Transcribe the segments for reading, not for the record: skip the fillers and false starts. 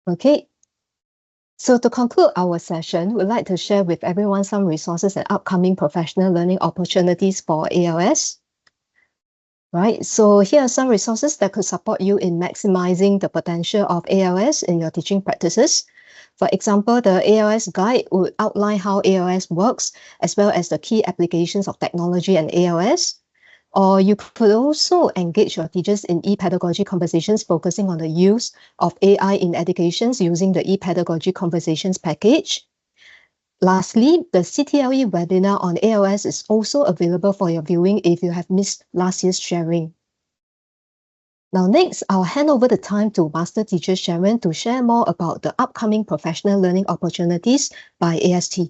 Okay, so to conclude our session, we'd like to share with everyone some resources and upcoming professional learning opportunities for ALS. Right, so here are some resources that could support you in maximizing the potential of ALS in your teaching practices. For example, the ALS guide would outline how ALS works, as well as the key applications of technology and ALS. Or you could also engage your teachers in e-pedagogy conversations focusing on the use of AI in education using the e-pedagogy conversations package. Lastly, the CTLE webinar on ALS is also available for your viewing if you have missed last year's sharing. Now next, I'll hand over the time to Master Teacher Sharon to share more about the upcoming professional learning opportunities by AST.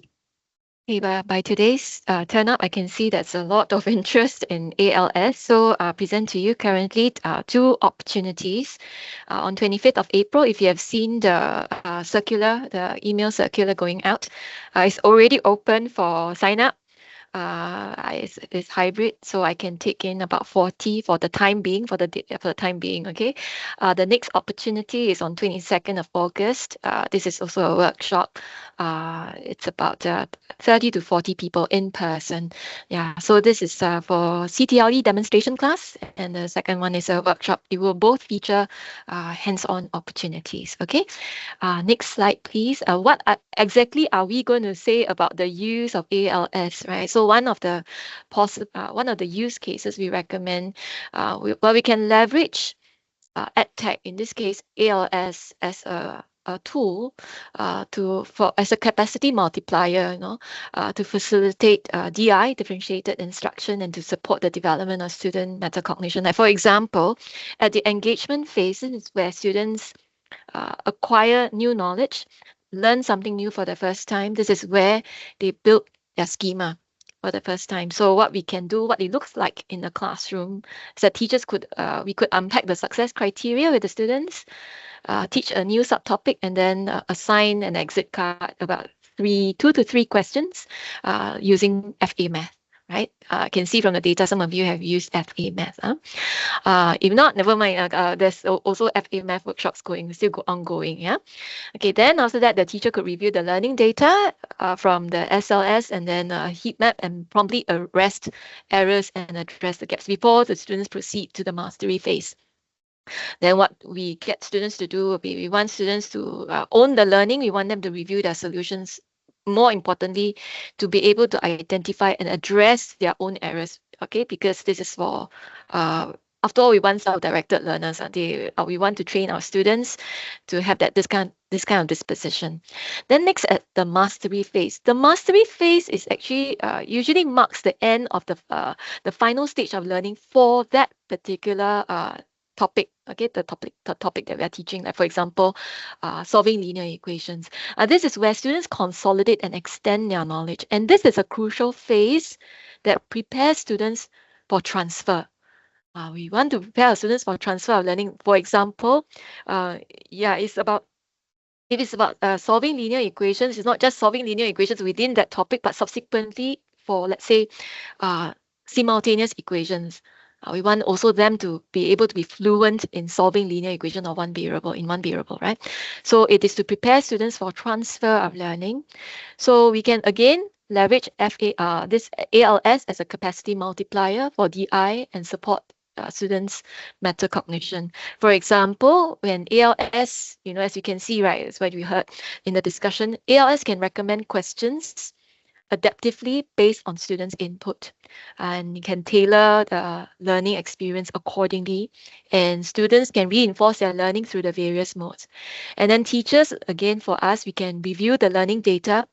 Okay, by today's turn-up, I can see there's a lot of interest in ALS. So I present to you currently two opportunities. On 25th of April, if you have seen the circular, the email circular going out, it's already open for sign-up. It's hybrid, so I can take in about 40 for the time being, for the time being, okay? The next opportunity is on 22nd of August. This is also a workshop. It's about 30 to 40 people in person. Yeah, so this is for CTLE demonstration class, and the second one is a workshop. It will both feature hands-on opportunities, okay? Next slide, please. What exactly are we going to say about the use of ALS, right? So one of the use cases we recommend, we can leverage EdTech, in this case ALS, as a tool as a capacity multiplier, to facilitate DI, differentiated instruction, and to support the development of student metacognition. Like for example, at the engagement phase, this is where students acquire new knowledge, learn something new for the first time. This is where they build their schema for the first time. So what we can do, what it looks like in the classroom, is that teachers we could unpack the success criteria with the students, teach a new subtopic, and then assign an exit card about 2 to 3 questions using FA Math. Right? I can see from the data some of you have used FA Math. If not, never mind. There's also FA Math workshops ongoing. Yeah. Okay. Then after that, the teacher could review the learning data from the SLS and then heat map and promptly arrest errors and address the gaps before the students proceed to the mastery phase. Then what we get students to do will be, we want students to own the learning. We want them to review their solutions. More importantly, to be able to identify and address their own errors, okay? Because this is for, after all, we want self-directed learners. We want to train our students to have this kind of disposition. Then next, at the mastery phase. The mastery phase is actually usually marks the end of the final stage of learning for that particular topic, okay, the topic that we are teaching, like for example, solving linear equations. This is where students consolidate and extend their knowledge, and this is a crucial phase that prepares students for transfer. We want to prepare our students for transfer of learning. For example, if it's about solving linear equations, it's not just solving linear equations within that topic, but subsequently for, let's say, simultaneous equations. We want also them to be able to be fluent in solving linear equation of one variable, right? So it is to prepare students for transfer of learning. So we can again leverage this ALS as a capacity multiplier for DI and support students' metacognition. For example, when ALS, as you can see, right, that's what we heard in the discussion, ALS can recommend questions adaptively based on students' input, and you can tailor the learning experience accordingly, and students can reinforce their learning through the various modes. And then teachers, again, for us, we can review the learning data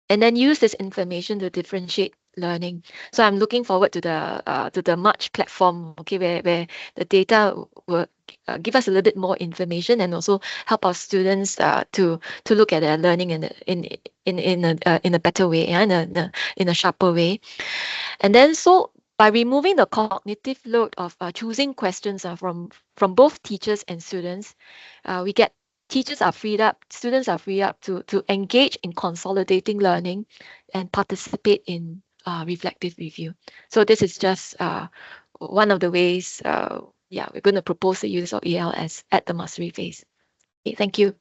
and then use this information to differentiate learning. So I'm looking forward to the March platform, okay, where the data will give us a little bit more information and also help our students to look at their learning in a better way, in a sharper way. And then so by removing the cognitive load of choosing questions from both teachers and students, teachers are freed up, students are freed up to engage in consolidating learning and participate in reflective review. So this is just one of the ways, we're going to propose the use of ALS at the mastery phase. Okay, thank you.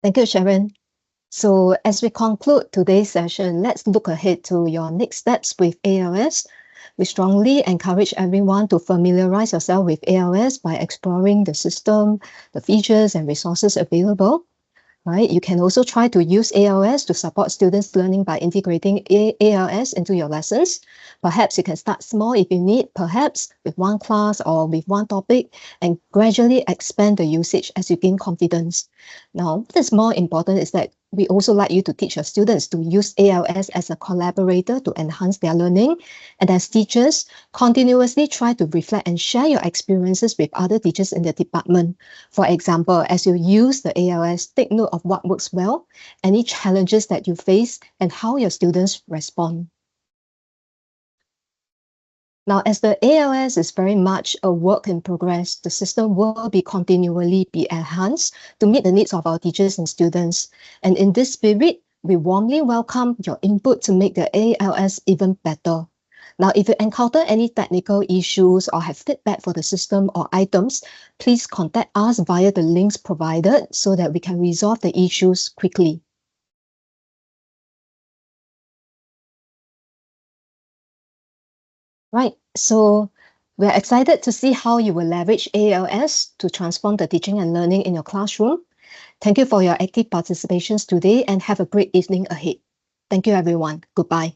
Thank you, Sharon. So as we conclude today's session, let's look ahead to your next steps with ALS. We strongly encourage everyone to familiarize yourself with ALS by exploring the system, the features and resources available. Right? You can also try to use ALS to support students' learning by integrating ALS into your lessons. Perhaps you can start small if you need, perhaps with one class or with one topic, and gradually expand the usage as you gain confidence. Now, what is more important is that we also like you to teach your students to use ALS as a collaborator to enhance their learning. And as teachers, continuously try to reflect and share your experiences with other teachers in the department. For example, as you use the ALS, take note of what works well, any challenges that you face, and how your students respond. Now, as the ALS is very much a work in progress, the system will be continually be enhanced to meet the needs of our teachers and students. And in this spirit, we warmly welcome your input to make the ALS even better. Now, if you encounter any technical issues or have feedback for the system or items, please contact us via the links provided so that we can resolve the issues quickly. Right, so we're excited to see how you will leverage ALS to transform the teaching and learning in your classroom. Thank you for your active participations today and have a great evening ahead. Thank you, everyone. Goodbye.